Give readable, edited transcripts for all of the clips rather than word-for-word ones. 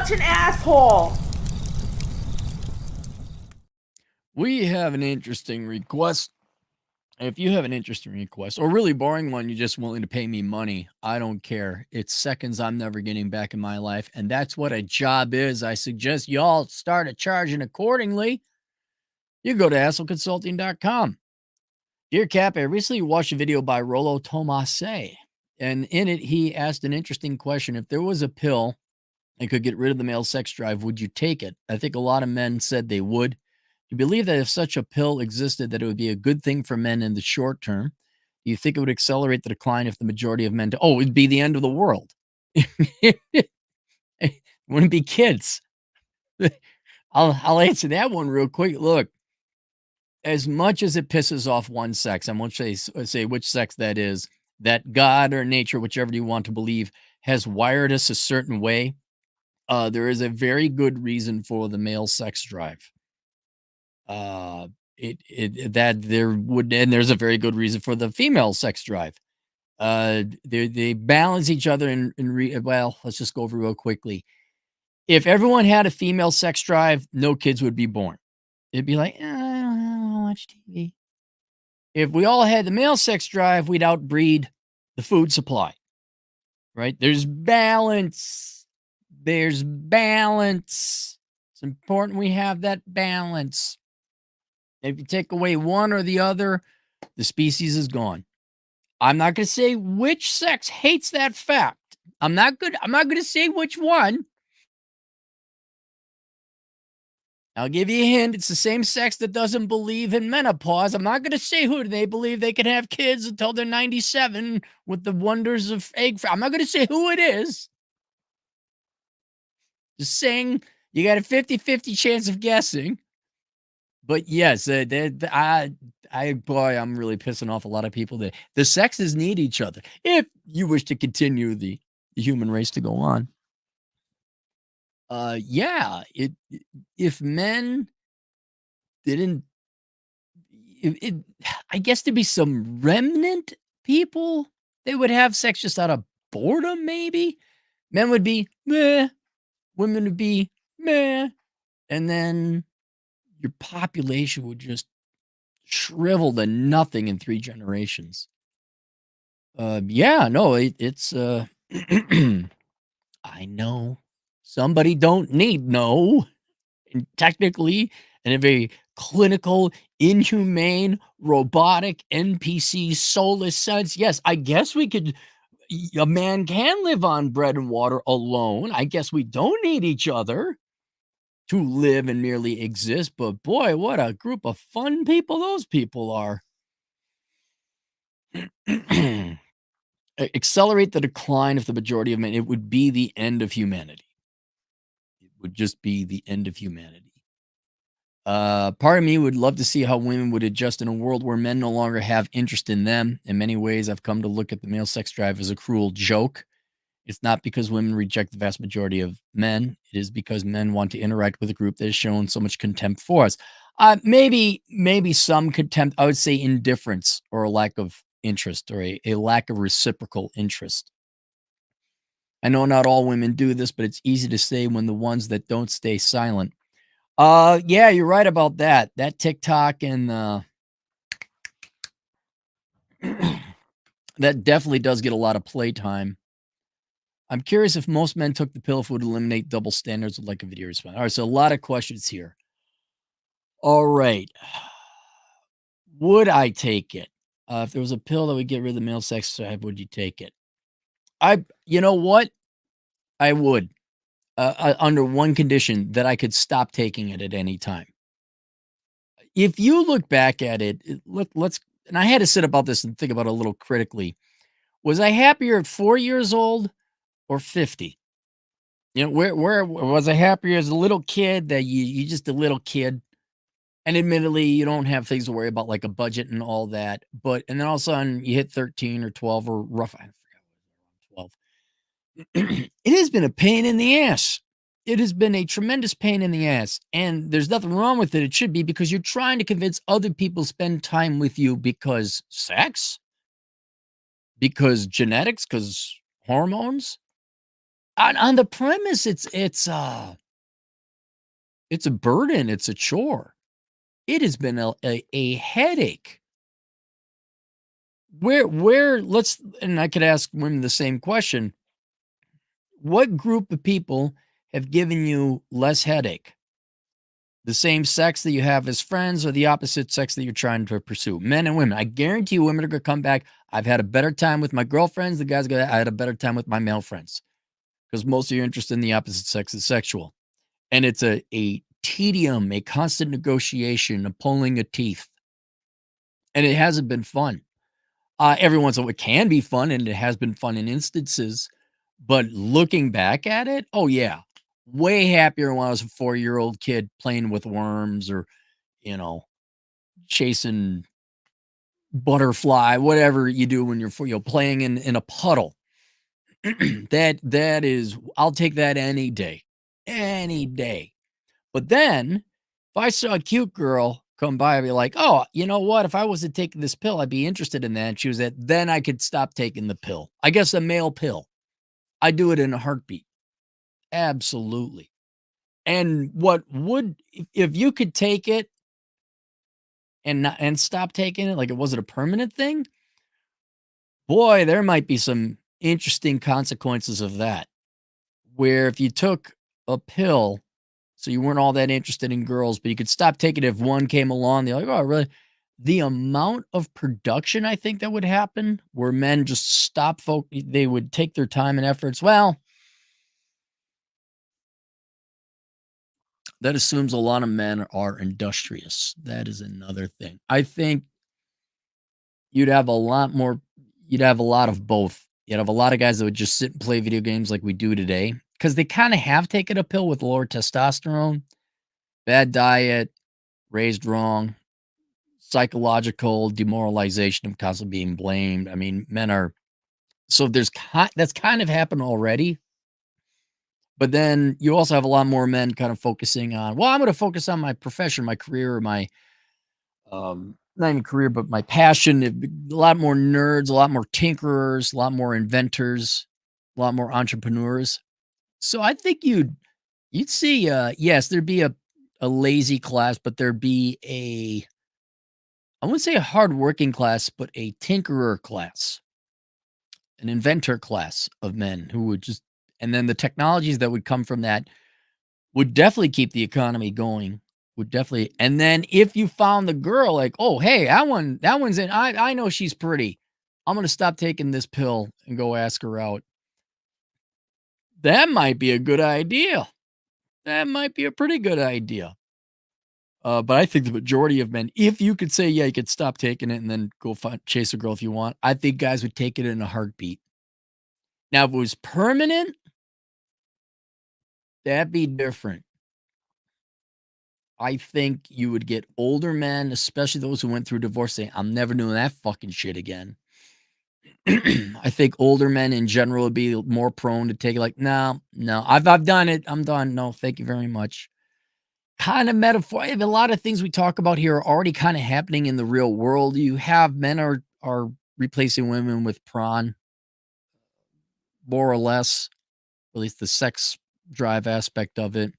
such an asshole. We have an interesting request. If you have an interesting request or really boring one, you're just willing to pay me money, I don't care. It's seconds I'm never getting back in my life. And that's what a job is. I suggest y'all start charging accordingly. You go to hassleconsulting.com. Dear Cap, I recently watched a video by Rollo Tomase. And in it, he asked an interesting question. If there was a pill and could get rid of the male sex drive, would you take it? I think a lot of men said they would. You believe that if such a pill existed, that it would be a good thing for men in the short term? Do you think it would accelerate the decline if the majority of men? It'd be the end of the world. It wouldn't be kids. I'll answer that one real quick. Look, as much as it pisses off one sex, I won't say which sex that is, that God or nature, whichever you want to believe, has wired us a certain way. There is a very good reason for the male sex drive. That there would, and there's a very good reason for the female sex drive. They balance each other well, let's just go over real quickly. If everyone had a female sex drive, no kids would be born. It'd be like, I don't watch TV. If we all had the male sex drive, we'd outbreed the food supply. Right? There's balance. There's balance. It's important we have that balance. If you take away one or the other, the species is gone. I'm not going to say which sex hates that fact. I'm not going to say which one. I'll give you a hint. It's the same sex that doesn't believe in menopause. I'm not going to say who they believe they can have kids until they're 97 with the wonders of egg. I'm not going to say who it is. Just saying you got a 50-50 chance of guessing. But yes, I'm really pissing off a lot of people that the sexes need each other if you wish to continue the human race to go on. If men didn't, I guess there'd be some remnant people they would have sex just out of boredom. Maybe men would be meh, women would be meh, and then your population would just shrivel to nothing in 3 generations. It's I know somebody don't need no. And technically, in a very clinical, inhumane, robotic, NPC, soulless sense, yes, I guess a man can live on bread and water alone. I guess we don't need each other to live and merely exist. But boy, what a group of fun people those people are. Accelerate the decline of the majority of men. It would be the end of humanity. It would just be the end of humanity. Part of me would love to see how women would adjust in a world where men no longer have interest in them. In many ways, I've come to look at the male sex drive as a cruel joke. It's not because women reject the vast majority of men. It is because men want to interact with a group that has shown so much contempt for us. Maybe some contempt. I would say indifference or a lack of interest or a lack of reciprocal interest. I know not all women do this, but it's easy to say when the ones that don't stay silent. Yeah, you're right about that. That TikTok and that definitely does get a lot of playtime. I'm curious if most men took the pill, if it would eliminate double standards with like a video response. All right, so a lot of questions here. All right. Would I take it? If there was a pill that would get rid of the male sex drive, would you take it? You know what? I would. Under one condition, that I could stop taking it at any time. If you look back at it, and I had to sit about this and think about it a little critically. Was I happier at 4 years old or 50? You know, where was I happier as a little kid that you just a little kid? And admittedly, you don't have things to worry about like a budget and all that. And then all of a sudden you hit 13 or 12 or rough. I forgot 12. It has been a pain in the ass. It has been a tremendous pain in the ass. And there's nothing wrong with it. It should be, because you're trying to convince other people to spend time with you because sex, because genetics, because hormones. On the premise, it's a burden, it's a chore. It has been a headache. Where let's and I could ask women the same question. What group of people have given you less headache? The same sex that you have as friends or the opposite sex that you're trying to pursue? Men and women. I guarantee you women are gonna come back. I've had a better time with my girlfriends. The guys go, I had a better time with my male friends because most of your interest in the opposite sex is sexual. And it's a tedium, a constant negotiation, a pulling of teeth. And it hasn't been fun. Every once in a while, it can be fun, and it has been fun in instances, but looking back at it, oh, yeah, way happier when I was a four-year-old kid playing with worms or, you know, chasing butterfly, whatever you do when you're playing in a puddle. That is I'll take that any day. But then, if I saw a cute girl come by, I'd be like, "Oh, you know what? If I wasn't taking this pill, I'd be interested in that." And she was that. Then I could stop taking the pill. I guess a male pill. I do it in a heartbeat. Absolutely. And what would if you could take it and stop taking it, like it wasn't a permanent thing, boy, there might be some interesting consequences of that. Where if you took a pill, so you weren't all that interested in girls, but you could stop taking it if one came along, they're like, "Oh, really?" The amount of production I think that would happen where men just stop they would take their time and efforts. Well, that assumes a lot of men are industrious. That is another thing. I think you'd have a lot more you'd have a lot of both. You'd have a lot of guys that would just sit and play video games like we do today because they kinda have taken a pill with lower testosterone, bad diet, raised wrong, psychological demoralization of constantly being blamed. I mean, men are so that's kind of happened already, but then you also have a lot more men kind of focusing on, well, I'm going to focus on my profession, my career, or my not even career, but my passion. A lot more nerds, a lot more tinkerers, a lot more inventors, a lot more entrepreneurs. So I think you'd see yes, there'd be a lazy class, but there'd be a I wouldn't say a hardworking class, but a tinkerer class, an inventor class of men who would just and then the technologies that would come from that would definitely keep the economy going, would definitely and then if you found the girl like, "Oh, hey, that one's in I know she's pretty. I'm gonna stop taking this pill and go ask her out." That might be a good idea. That might be a pretty good idea. But I think the majority of men, if you could say, "Yeah, you could stop taking it and then go chase a girl if you want," I think guys would take it in a heartbeat. Now, if it was permanent, that'd be different. I think you would get older men, especially those who went through divorce, saying, "I'm never doing that fucking shit again." I think older men in general would be more prone to take it like, "No, no, I've done it. I'm done. No, thank you very much." Kind of metaphor. A lot of things we talk about here are already kind of happening in the real world. You have men are replacing women with prawn, more or less, at least the sex drive aspect of it.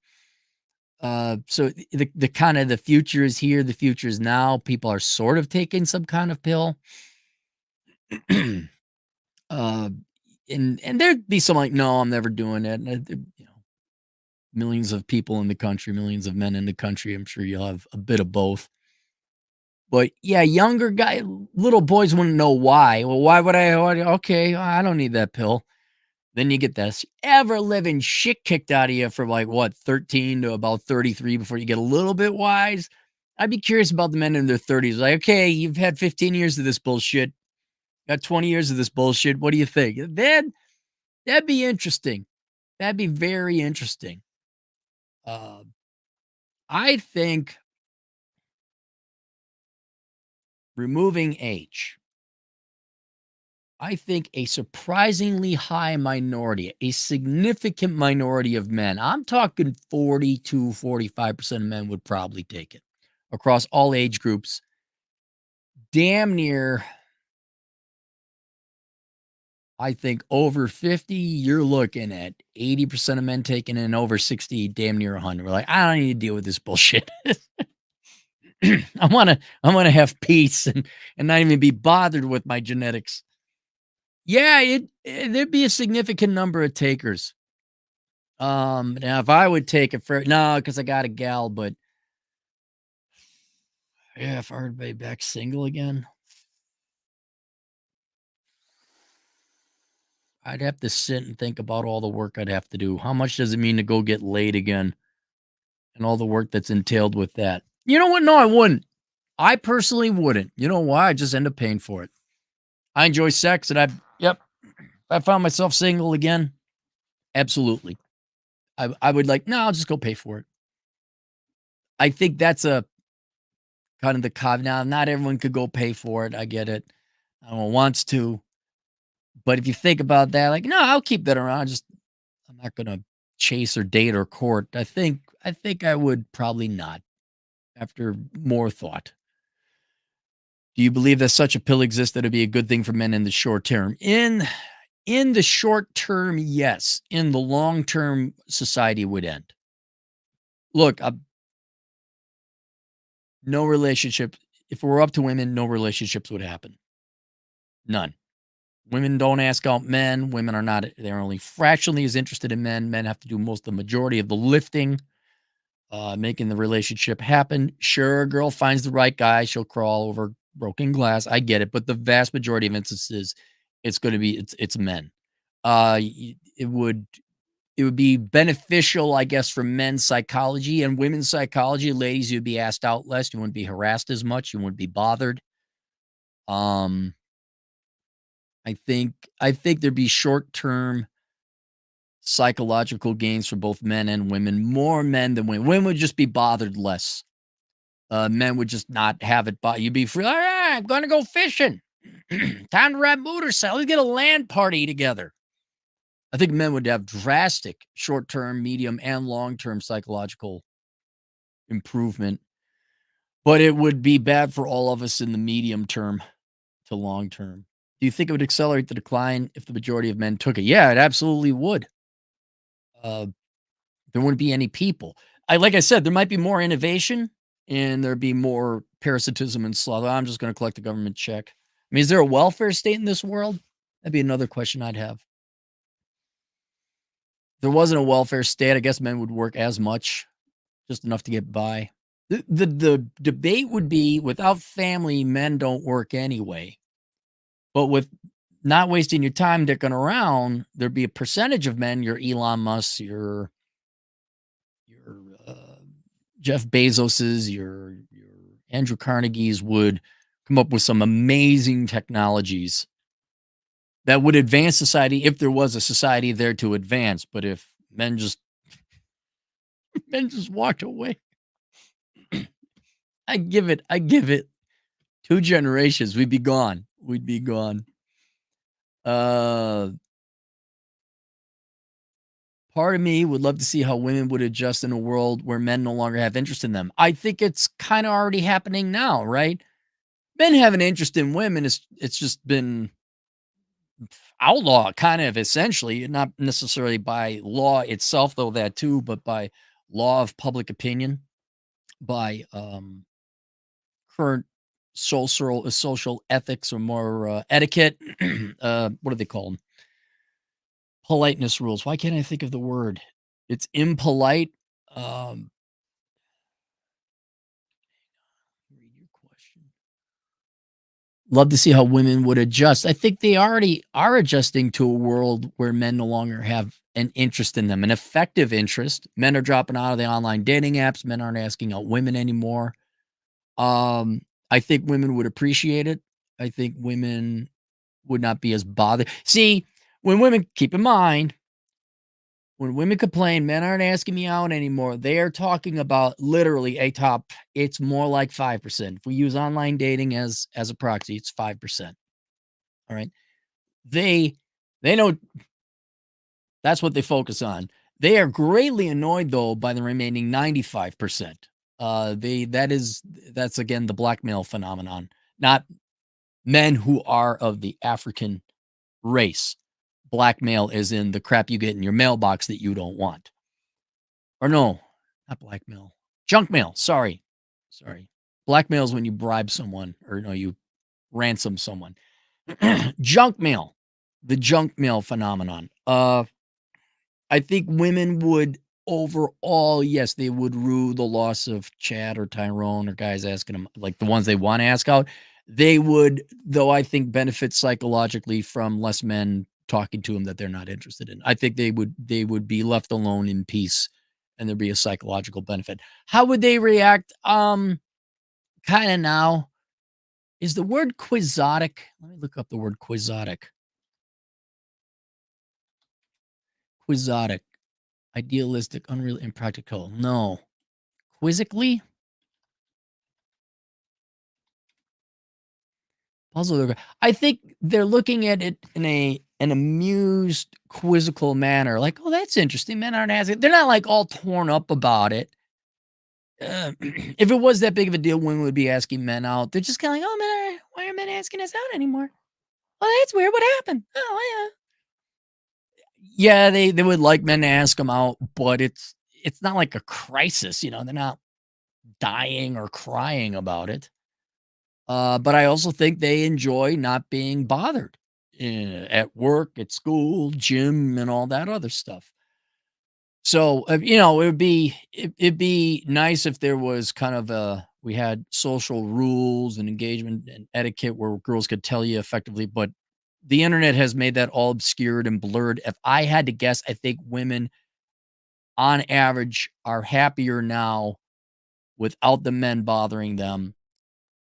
So the kind of the future is here, the future is now. People are sort of taking some kind of pill. uh, and there'd be some like, no, I'm never doing it. And, millions of people in the country, millions of men in the country. I'm sure you'll have a bit of both. But yeah, younger guy, little boys wouldn't know why. Well, why would I? Okay, I don't need that pill. Then you get this ever living shit kicked out of you from like what 13 to about 33 before you get a little bit wise. I'd be curious about the men in their 30s. Like, okay, you've had 15 years of this bullshit, got 20 years of this bullshit. What do you think? That'd be interesting. That'd be very interesting. Uh, I think removing age. I think a surprisingly high minority, a significant minority of men, I'm talking 40 to 45% of men would probably take it across all age groups. Damn near I think over 50, you're looking at 80% of men taking in, over 60, damn near 100. We're like, I don't need to deal with this bullshit. I wanna have peace and not even be bothered with my genetics. Yeah, there'd be a significant number of takers. Now if I would take it for no, because I got a gal, but yeah, if I were to be back single again, I'd have to sit and think about all the work I'd have to do. How much does it mean to go get laid again and all the work that's entailed with that? You know what? No, I wouldn't. I personally wouldn't. You know why? I just end up paying for it. I enjoy sex and yep. If I found myself single again, absolutely. I would like, no, I'll just go pay for it. I think that's a kind of the caveat. Now, not everyone could go pay for it. I get it. No one wants to. But if you think about that, like, no, I'll keep that around. I'm not gonna chase or date or court. I think I would probably not after more thought. Do you believe that such a pill exists that'd be a good thing for men in the short term? In the short term, yes. In the long term, society would end. Look, no relationship. If it were up to women, no relationships would happen. None. Women don't ask out men. Women are not, they're only fractionally as interested in men. Men have to do most of the majority of the lifting, making the relationship happen. Sure, a girl finds the right guy, she'll crawl over broken glass. I get it. But the vast majority of instances, it's going to be, it's men. It would be beneficial, I guess, for men's psychology and women's psychology. Ladies, you'd be asked out less. You wouldn't be harassed as much. You wouldn't be bothered. Um, I think there'd be short-term psychological gains for both men and women. More men than women. Women would just be bothered less. Men would just not have it. But you'd be free. All right, I'm gonna go fishing. Time to ride motorcycle. Let's get a land party together. I think men would have drastic short-term, medium, and long-term psychological improvement, but it would be bad for all of us in the medium term to long term. Do you think it would accelerate the decline if the majority of men took it? Yeah, it absolutely would. Uh, there wouldn't be any people. Like I said, there might be more innovation and there'd be more parasitism and sloth. I'm just going to collect a government check. I mean, is there a welfare state in this world? That'd be another question I'd have. If there wasn't a welfare state, I guess men would work as much, just enough to get by. The debate would be without family, men don't work anyway. But with not wasting your time dicking around, there'd be a percentage of men, your Elon Musk, your Jeff Bezoses, your Andrew Carnegie's would come up with some amazing technologies that would advance society if there was a society there to advance. But if men just men just walked away, I give it 2 generations, we'd be gone. We'd be gone. Uh, Part of me would love to see how women would adjust in a world where men no longer have interest in them. I think it's kinda already happening now, right? Men have an interest in women, it's just been outlawed kind of essentially, not necessarily by law itself, though that too, but by law of public opinion, by, current social ethics or more, etiquette, what do they call them? Politeness rules. Why can't I think of the word? It's impolite. Um, read your question. Love to see how women would adjust. I think they already are adjusting to a world where men no longer have an interest in them, an effective interest. Men are dropping out of the online dating apps. Men aren't asking out women anymore. I think women would appreciate it. I think women would not be as bothered. See, when women, keep in mind, when women complain, men aren't asking me out anymore. They are talking about literally a top. It's more like 5%. If we use online dating as a proxy, it's 5%. All right. They they know that's what they focus on. They are greatly annoyed though by the remaining 95%. That's again the blackmail phenomenon, not men who are of the African race. Blackmail is in the crap you get in your mailbox that you don't want. Or no, not blackmail. Junk mail, sorry. Sorry. Blackmail is when you bribe someone or no, you ransom someone. Junk mail, the junk mail phenomenon. I think women would overall, yes, they would rue the loss of Chad or Tyrone or guys asking them like the ones they want to ask out. They would, though, I think benefit psychologically from less men talking to them that they're not interested in. I think they would be left alone in peace and there'd be a psychological benefit. How would they react? Kind of now. Is the word quixotic? Let me look up the word quixotic. Quixotic, idealistic, unreal, impractical. No. Quizzically? Puzzle. I think they're looking at it in an amused, quizzical manner, like, "Oh, that's interesting. Men aren't asking." They're not like all torn up about it. If it was that big of a deal, women would be asking men out. They're just kind of like, "Oh, why are men asking us out anymore? Oh, that's weird. What happened? Oh, yeah." Yeah, they would like men to ask them out, but it's not like a crisis. They're not dying or crying about it. But I also think they enjoy not being bothered at work, at school, gym, and all that other stuff. So, it'd be nice if there was kind of we had social rules and engagement and etiquette where girls could tell you effectively, but the internet has made that all obscured and blurred. If I had to guess, I think women on average are happier now without the men bothering them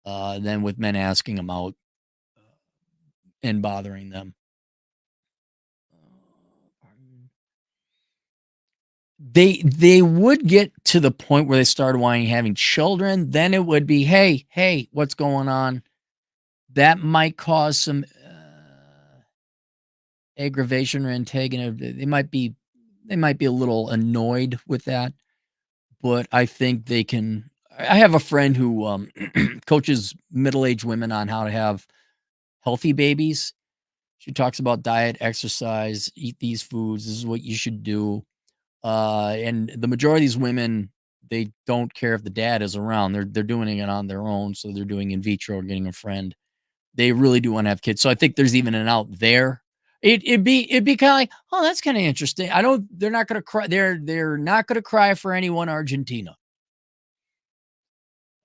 than with men asking them out and bothering them. They would get to the point where they started wanting having children, then it would be, "Hey, hey, what's going on?" That might cause some, aggravation or antagonism. They might be a little annoyed with that, but I think they can I have a friend who, coaches middle-aged women on how to have healthy babies. She talks about diet, exercise, eat these foods, this is what you should do. And the majority of these women, they don't care if the dad is around. They're doing it on their own, so they're doing in vitro or getting a friend. They really do want to have kids. So I think there's even an out there. It'd be kind of like, oh, that's kind of interesting. I don't. They're not going to cry. They're not going to cry for anyone Argentina.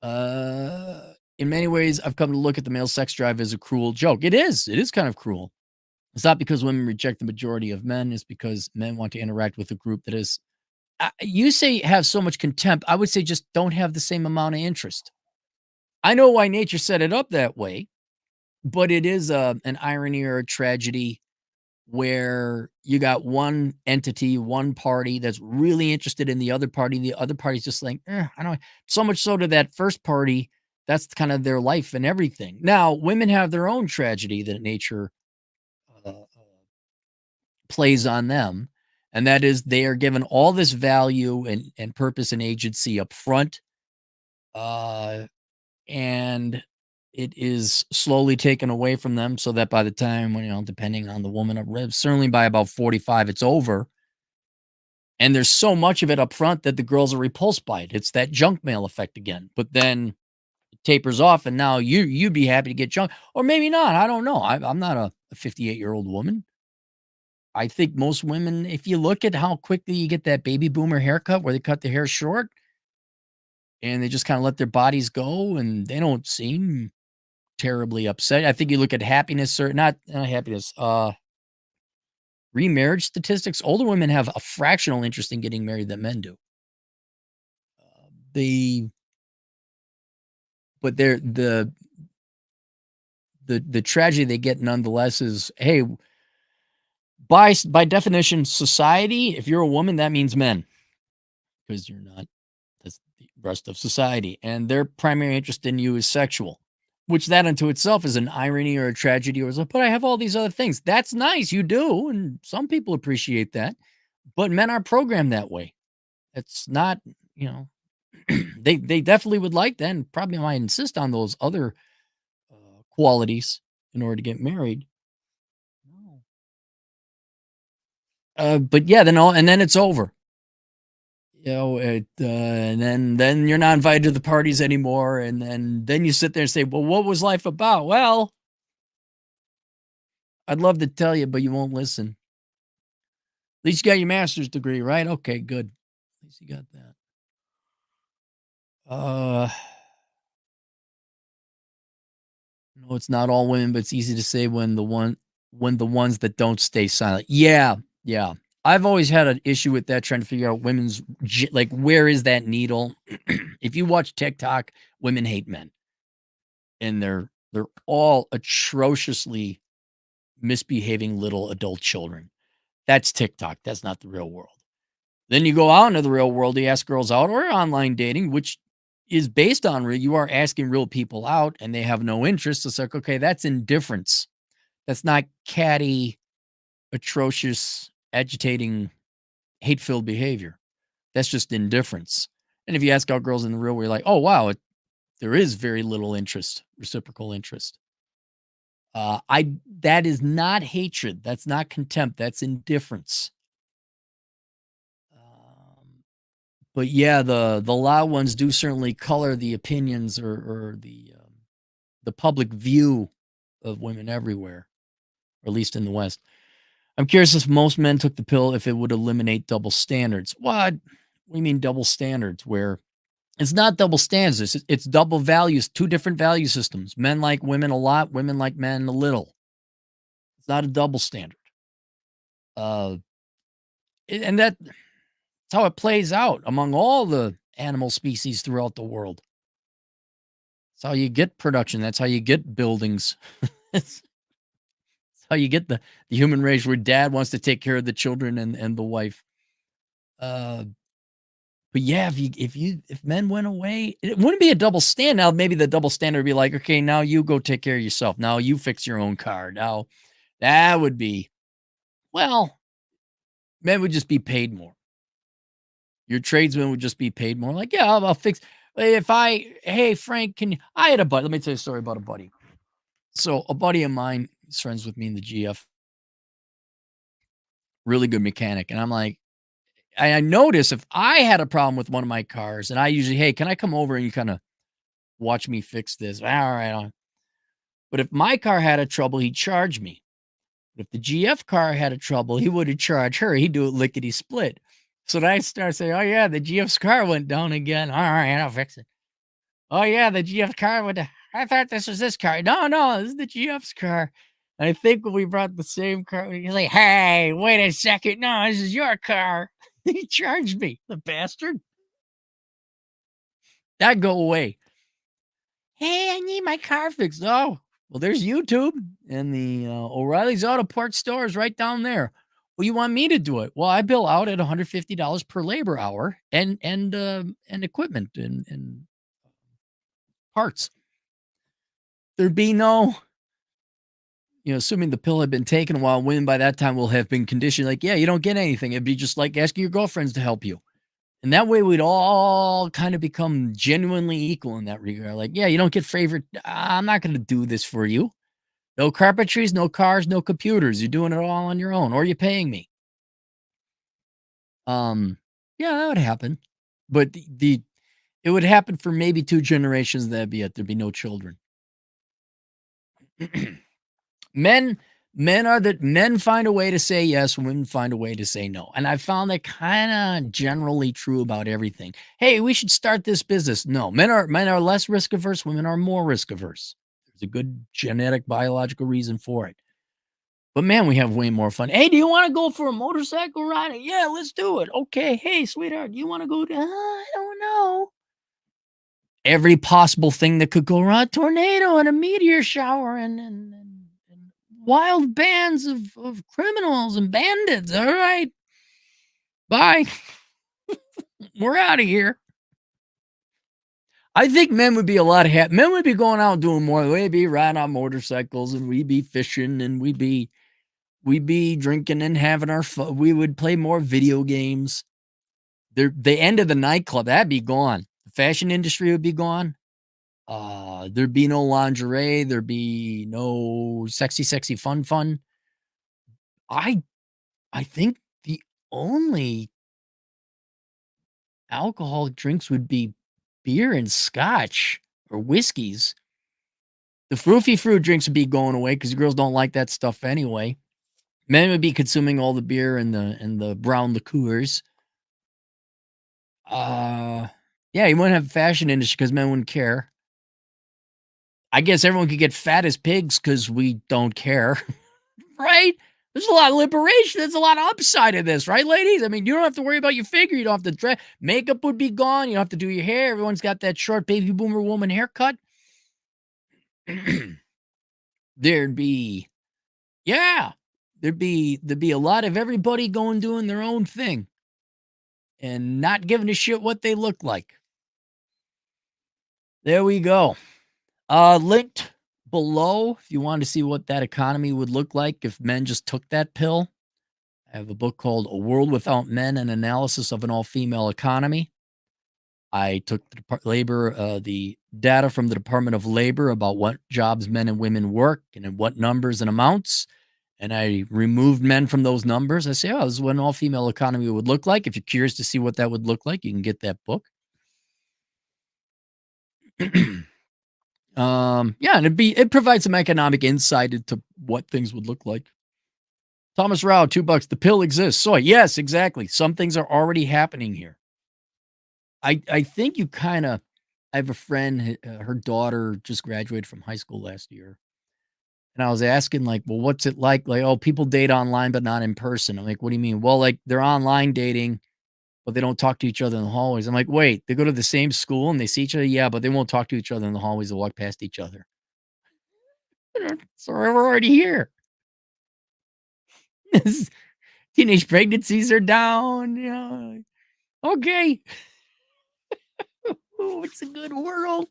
In many ways, I've come to look at the male sex drive as a cruel joke. It is. It is kind of cruel. It's not because women reject the majority of men. It's because men want to interact with a group that is you say have so much contempt. I would say just don't have the same amount of interest. I know why nature set it up that way, but it is an irony or a tragedy where you got one entity, one party that's really interested in the other party. The other party's just like, I don't. So much so to that first party, that's kind of their life and everything. Now, women have their own tragedy that nature plays on them, and that is they are given all this value and purpose and agency up front, uh, and it is slowly taken away from them so that by the time when, depending on the woman, certainly by about 45, it's over. And there's so much of it up front that the girls are repulsed by it. It's that junk mail effect again. But then it tapers off, and now you'd be happy to get junk, or maybe not. I don't know. I'm not a 58-year-old woman. I think most women, if you look at how quickly you get that baby boomer haircut where they cut the hair short and they just kind of let their bodies go and they don't seem terribly upset. I think you look at happiness or not happiness, remarriage statistics. Older women have a fractional interest in getting married than men do. They, but they're the tragedy they get nonetheless is, hey, by definition, society. If you're a woman, that means men because you're not. That's the rest of society, and their primary interest in you is sexual, which that unto itself is an irony or a tragedy or but I have all these other things. That's nice, you do, and some people appreciate that, but men are programmed that way. It's not, you know, they definitely would like that and probably might insist on those other qualities in order to get married. No. But yeah, then it's over. And then you're not invited to the parties anymore, and then you sit there and say, "Well, what was life about?" Well, I'd love to tell you, but you won't listen. At least you got your master's degree, right? Okay, good. At least you got that. Uh, no, it's not all women, but it's easy to say when the ones that don't stay silent. Yeah, yeah. I've always had an issue with that, trying to figure out like, where is that needle? If you watch TikTok, women hate men, and they're all atrociously misbehaving little adult children. That's TikTok. That's not the real world. Then you go out into the real world, you ask girls out, or online dating, which is based on real. You are asking real people out and they have no interest. It's like, okay, that's indifference. That's not catty, atrocious, agitating, hate filled behavior. That's just indifference. And if you ask out girls in the real world, you're like, oh, wow, there is very little interest, reciprocal interest. I That is not hatred. That's not contempt. That's indifference. Um, but yeah, the loud ones do certainly color the opinions, or the public view of women everywhere, or at least in the West. I'm curious if most men took the pill, if it would eliminate double standards. What? What do you mean double standards? Where it's not double standards, it's double values, two different value systems. Men like women a lot, women like men a little. It's not a double standard. Uh, and that's how it plays out among all the animal species throughout the world. That's how you get production. That's how you get buildings. That's how you get the human race, where dad wants to take care of the children and the wife. Uh, but yeah, if men went away, it wouldn't be a double stand. Now maybe the double standard would be like, okay, now you go take care of yourself. Now you fix your own car. Now that would be, well, men would just be paid more. Your tradesmen would just be paid more. Like, yeah, I'll fix. Hey Frank, I had a buddy. Let me tell you a story about a buddy. So a buddy of mine is friends with me in the GF, really good mechanic. And I'm like, I notice if I had a problem with one of my cars, and I usually, hey, can I come over and you kind of watch me fix this? All right. But if my car had a trouble, he'd charge me. But if the GF car had a trouble, he wouldn't charge her. He'd do it lickety split. So then I start saying, oh, yeah, the GF's car went down again. All right, I'll fix it. Oh, yeah, the GF car went down. I thought this was this car. No, no, this is the GF's car. And I think when we brought the same car, he's like, hey, wait a second. No, this is your car. He charged me, the bastard. That'd go away. Hey, I need my car fixed. Oh, well, there's YouTube, and the O'Reilly's Auto Parts store is right down there. Well, you want me to do it? Well, I bill out at $150 per labor hour, and equipment, and parts. There'd be no, assuming the pill had been taken a while, women by that time will have been conditioned. Like, yeah, you don't get anything. It'd be just like asking your girlfriends to help you. And that way we'd all kind of become genuinely equal in that regard. Like, yeah, you don't get favorite. I'm not going to do this for you. No carpentries, no cars, no computers. You're doing it all on your own, or you're paying me. Um, yeah, that would happen. But it would happen for maybe 2 generations, that'd be it. There'd be no children. Men men find a way to say yes, women find a way to say no. And I found that kind of generally true about everything. Hey, we should start this business. No, men are less risk averse, women are more risk averse. There's a good genetic biological reason for it. But man, we have way more fun. Hey, do you want to go for a motorcycle ride? Yeah, let's do it. Okay. Hey, sweetheart, do you want to go? I don't know. Every possible thing that could go wrong: a tornado and a meteor shower, and wild bands of criminals and bandits. All right. Bye. We're out of here. I think men would be a lot happy. Men would be going out and doing more. We'd be riding on motorcycles, and we'd be fishing, and we'd be drinking and having our fun. We would play more video games. The end of the nightclub, that'd be gone. The fashion industry would be gone. There'd be no lingerie. There'd be no sexy, sexy fun. I I think the only alcoholic drinks would be beer and scotch or whiskeys. The froofy fruit drinks would be going away because girls don't like that stuff anyway. Men would be consuming all the beer and the brown liqueurs. Uh, yeah, you wouldn't have a fashion industry because men wouldn't care. I guess everyone could get fat as pigs because we don't care, right? There's a lot of liberation. There's a lot of upside in this, right, ladies? I mean, you don't have to worry about your figure. You don't have to dress. Makeup would be gone. You don't have to do your hair. Everyone's got that short baby boomer woman haircut. There'd be, yeah, there'd be a lot of everybody going doing their own thing and not giving a shit what they look like. There we go. Linked below if you want to see what that economy would look like if men just took that pill. I have a book called A World Without Men: An Analysis of an All-Female Economy. I took the data from the Department of Labor about what jobs men and women work and in what numbers and amounts, and I removed men from those numbers. I say, oh, this is what an all-female economy would look like. If you're curious to see what that would look like, you can get that book. Yeah, and it provides some economic insight into what things would look like. Thomas Rao, $2. The pill exists. Soy. Yes, exactly. Some things are already happening here. I think you kinda I have a friend, her daughter just graduated from high school last year, and I was asking, like, "Well, what's it like?" Like, "Oh, people date online, but not in person." I'm like, "What do you mean?" "Well, like, they're online dating, but they don't talk to each other in the hallways." I'm like, "Wait, they go to the same school and they see each other?" "Yeah, but they won't talk to each other in the hallways, they'll walk past each other." So we're already here. Teenage pregnancies are down, okay. Ooh, it's a good world.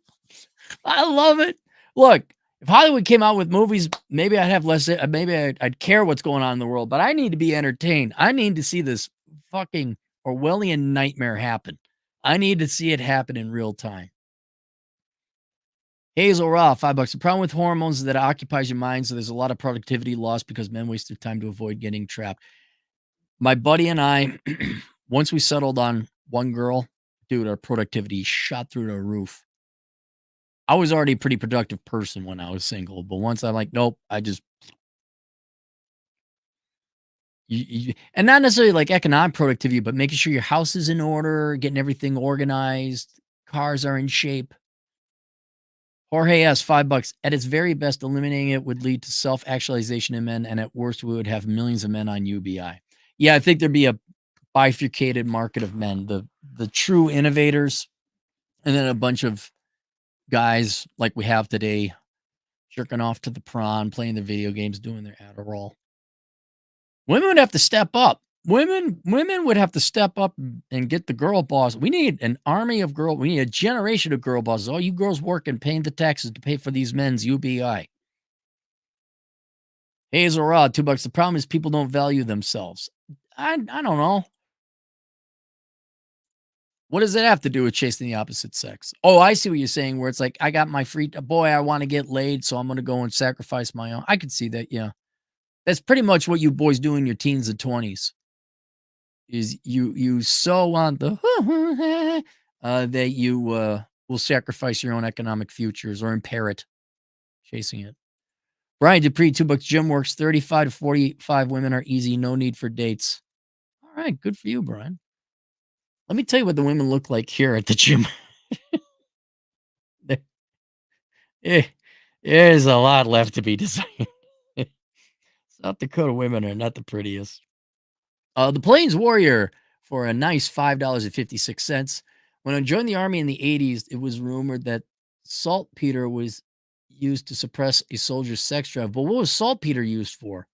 I love it. Look, if Hollywood came out with movies, maybe I'd have less. Maybe I'd care what's going on in the world. But I need to be entertained. I need to see this fucking Orwellian nightmare happen. I need to see it happen in real time. Hazel Raw, $5. The problem with hormones is that it occupies your mind, so there's a lot of productivity lost because men waste their time to avoid getting trapped. My buddy and I, once we settled on one girl, dude, our productivity shot through the roof. I was already a pretty productive person when I was single, but once I'm like, nope, I just and not necessarily like economic productivity, but making sure your house is in order, getting everything organized, cars are in shape. Jorge S, $5. At its very best, eliminating it would lead to self-actualization in men, and at worst, we would have millions of men on UBI. Yeah, I think there'd be a bifurcated market of men, the true innovators, and then a bunch of guys like we have today jerking off to the prawn, playing the video games, doing their Adderall. Women would have to step up. Women would have to step up and get the girl boss. We need an army of girl. We need a generation of girl bosses. All you girls working, paying the taxes to pay for these men's UBI. Hazel Rod, $2. The problem is people don't value themselves. I don't know. What does it have to do with chasing the opposite sex? Oh, I see what you're saying. Where it's like I got my free boy. I want to get laid, so I'm going to go and sacrifice my own. I could see that. Yeah, that's pretty much what you boys do in your teens and 20s. Is you so want the that you will sacrifice your own economic futures or impair it, chasing it. Brian Dupree, $2. Gym works. 35 to 45 women are easy. No need for dates. All right, good for you, Brian. Let me tell you what the women look like here at the gym. There- eh, There's a lot left to be desired. South Dakota women are not the prettiest. The Plains Warrior for a nice $5.56. When I joined the army in the 80s, it was rumored that saltpeter was used to suppress a soldier's sex drive. But what was saltpeter used for?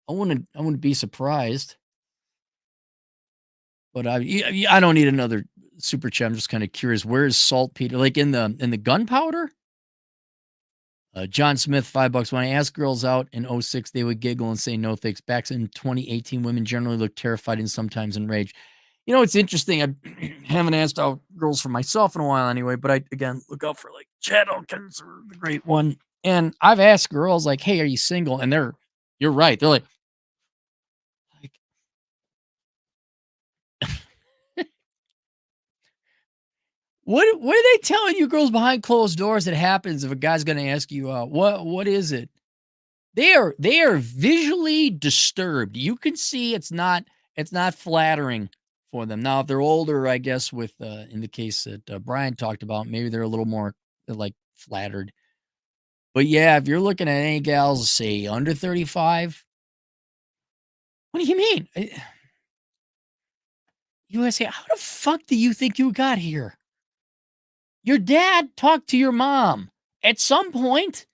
I wouldn't be surprised. But I don't need another super chat. I'm just kind of curious. Where is saltpeter? Like in the gunpowder? John Smith, $5. When I asked girls out in '06, they would giggle and say no thanks. Back in 2018, women generally look terrified and sometimes enraged. It's interesting. I haven't asked out girls for myself in a while anyway, but I, again, look out for like Chad Elkins or the great one. And I've asked girls like, hey, are you single? And you're right. They're like, What are they telling you girls behind closed doors that happens if a guy's gonna ask you out? What is it? They are visually disturbed. You can see it's not flattering for them. Now, if they're older, I guess with, in the case that, Brian talked about, maybe they're a little more, like, flattered. But, yeah, if you're looking at any gals, say, under 35, what do you mean? You gotta say, "How the fuck do you think you got here? Your dad talked to your mom at some point,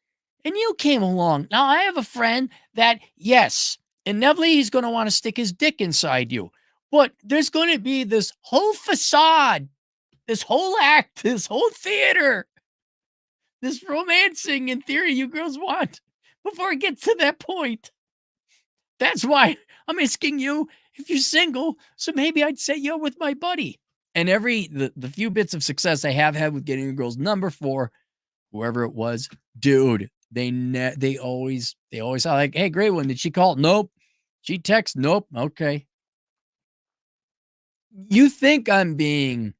and you came along. Now, I have a friend that, yes, inevitably he's going to want to stick his dick inside you, but there's going to be this whole facade, this whole act, this whole theater, this romancing in theory you girls want before it gets to that point. That's why I'm asking you if you're single, so maybe I'd say yo with my buddy. And the few bits of success I have had with getting a girl's number for whoever it was, dude, they always are like, "Hey, great one. Did she call?" "Nope." "She text?" "Nope." "Okay." You think I'm being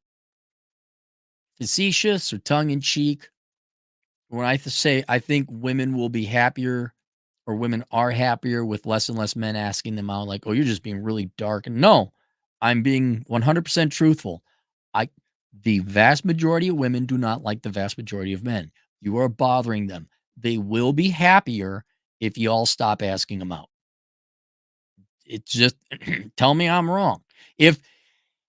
facetious or tongue in cheek when say I think women will be happier or women are happier with less and less men asking them out like, "Oh, you're just being really dark." And no, I'm being 100% truthful. I The vast majority of women do not like the vast majority of men. You are bothering them. They will be happier if you all stop asking them out. It's just tell me I'm wrong. If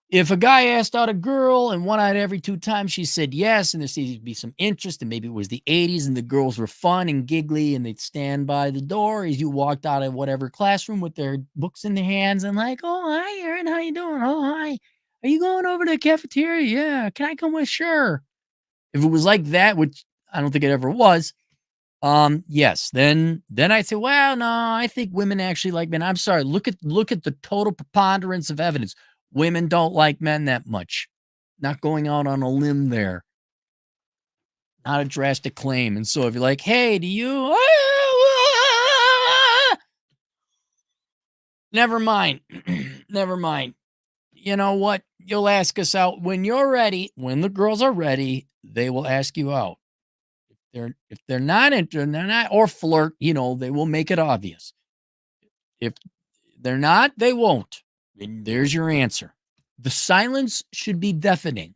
if a guy asked out a girl and one out of every 2 times she said yes, and there seemed to be some interest, and maybe it was the '80s and the girls were fun and giggly and they'd stand by the door as you walked out of whatever classroom with their books in their hands and like, "Oh, hi, Aaron, how you doing? Oh, hi. Are you going over to the cafeteria? Yeah. Can I come with? Sure." If it was like that, which I don't think it ever was, yes, then I'd say, "Well, no, I think women actually like men." I'm sorry, look at the total preponderance of evidence. Women don't like men that much. Not going out on a limb there. Not a drastic claim. And so if you're like, "Hey, do you?" Never mind. Never mind. You know what? You'll ask us out when you're ready. When the girls are ready, they will ask you out. If they're not interested, they're not or flirt, they will make it obvious. If they're not, they won't. And there's your answer. The silence should be deafening.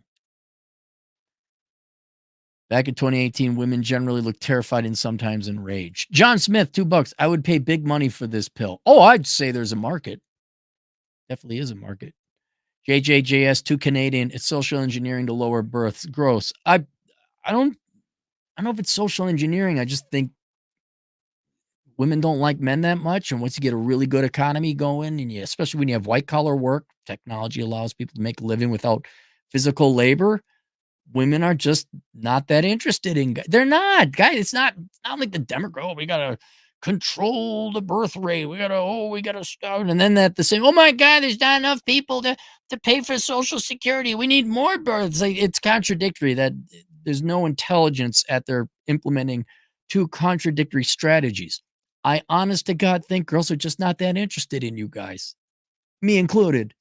Back in 2018, women generally look terrified and sometimes enraged. John Smith, $2. I would pay big money for this pill. Oh, I'd say there's a market. Definitely is a market. JJJS, too Canadian. It's social engineering to lower births. Gross. I don't I don't know if it's social engineering. I just think women don't like men that much. And once you get a really good economy going, and especially when you have white collar work, technology allows people to make a living without physical labor. Women are just not that interested in they're not, guys, it's not like the Democrat, "Oh, we gotta control the birth rate. We gotta start," and then at the same, "Oh my god, there's not enough people to pay for Social Security. We need more births." Like, it's contradictory that there's no intelligence at their implementing 2 contradictory strategies. I honest to God think girls are just not that interested in you guys, me included.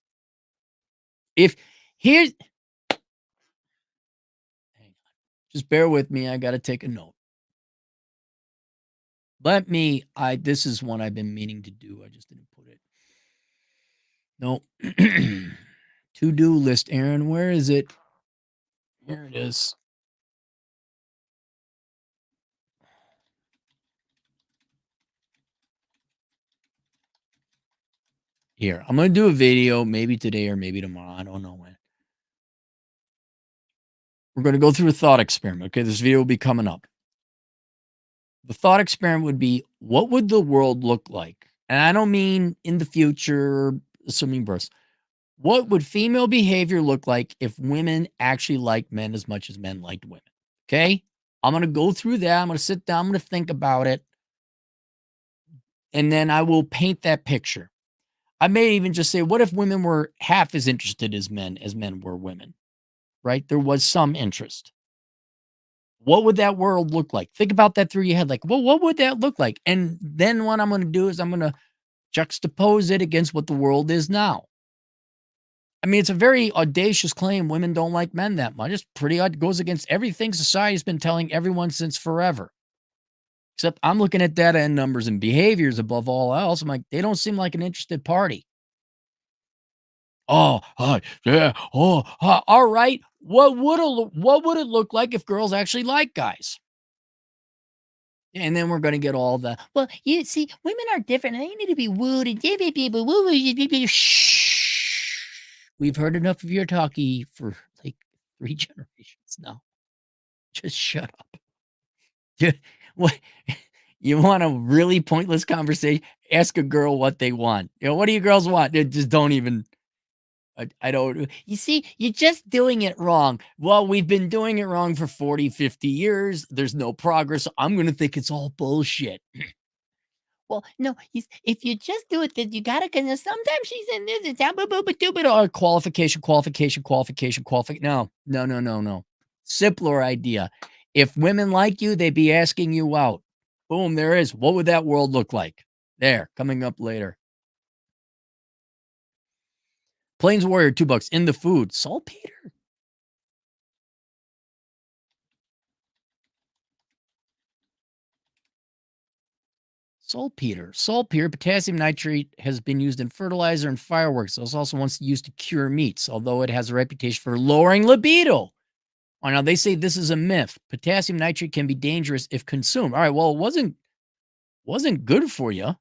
If here's Just bear with me, I gotta take a note. This is one I've been meaning to do, I just didn't put it. No. To-do list, Aaron, where is it? Here it is. Here, I'm gonna do a video maybe today or maybe tomorrow, I don't know when. We're gonna go through a thought experiment, okay? This video will be coming up. The thought experiment would be, what would the world look like? And I don't mean in the future, assuming births. What would female behavior look like if women actually liked men as much as men liked women? Okay. I'm going to go through that. I'm going to sit down. I'm going to think about it. And then I will paint that picture. I may even just say, what if women were half as interested as men were women, right? There was some interest. What would that world look like? Think about that through your head. Like, well, what would that look like? And then what I'm going to do is I'm going to juxtapose it against what the world is now. I mean, it's a very audacious claim. Women don't like men that much. It's pretty odd. Goes against everything society's been telling everyone since forever. Except I'm looking at data and numbers and behaviors above all else. I'm like, they don't seem like an interested party. Oh, hi, yeah. Oh, all right. What would it look like if girls actually like guys? And then we're gonna get all the, well, you see, women are different and they need to be wooed and people woo woo. Shh. We've heard enough of your talkie for like 3 generations now. Just shut up. Yeah, what, you want a really pointless conversation? Ask a girl what they want. What do you girls want? They just don't even. I don't. You see, you're just doing it wrong. Well, we've been doing it wrong for 40, 50 years. There's no progress. I'm gonna think it's all bullshit. Well, no, if you just do it, then you gotta, cause sometimes she's in this and that, but qualification, qualification, qualification, qualification. No, no, no, no, no. Simpler idea. If women like you, they'd be asking you out. Boom, there is. What would that world look like? There, coming up later. Plains Warrior, $2 in the food. Saltpeter. Saltpeter. Saltpeter, potassium nitrate, has been used in fertilizer and fireworks. It was also once used to cure meats, although it has a reputation for lowering libido. Oh, now they say this is a myth. Potassium nitrate can be dangerous if consumed. All right, well, it wasn't good for you.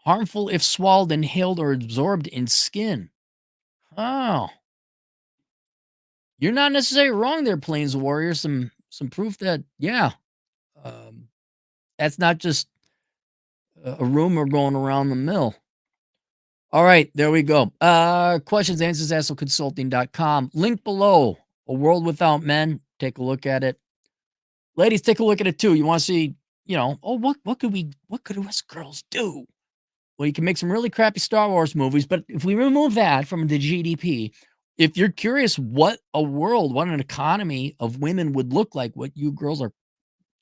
Harmful if swallowed, inhaled, or absorbed in skin. Oh, you're not necessarily wrong there, Plains Warrior. Some proof that, yeah, um, that's not just a rumor going around the mill. All right, there we go. Questions, answers, AstroConsulting.com. Link below. A World Without Men. Take a look at it. Ladies, take a look at it too. You want to see, oh, what could us girls do? Well, you can make some really crappy Star Wars movies, but if we remove that from the GDP, if you're curious what an economy of women would look like, what you girls are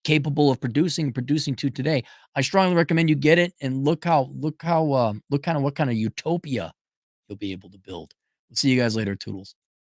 capable of producing to today, I strongly recommend you get it and look kind of what kind of utopia you'll be able to build. We'll see you guys later, Toodles.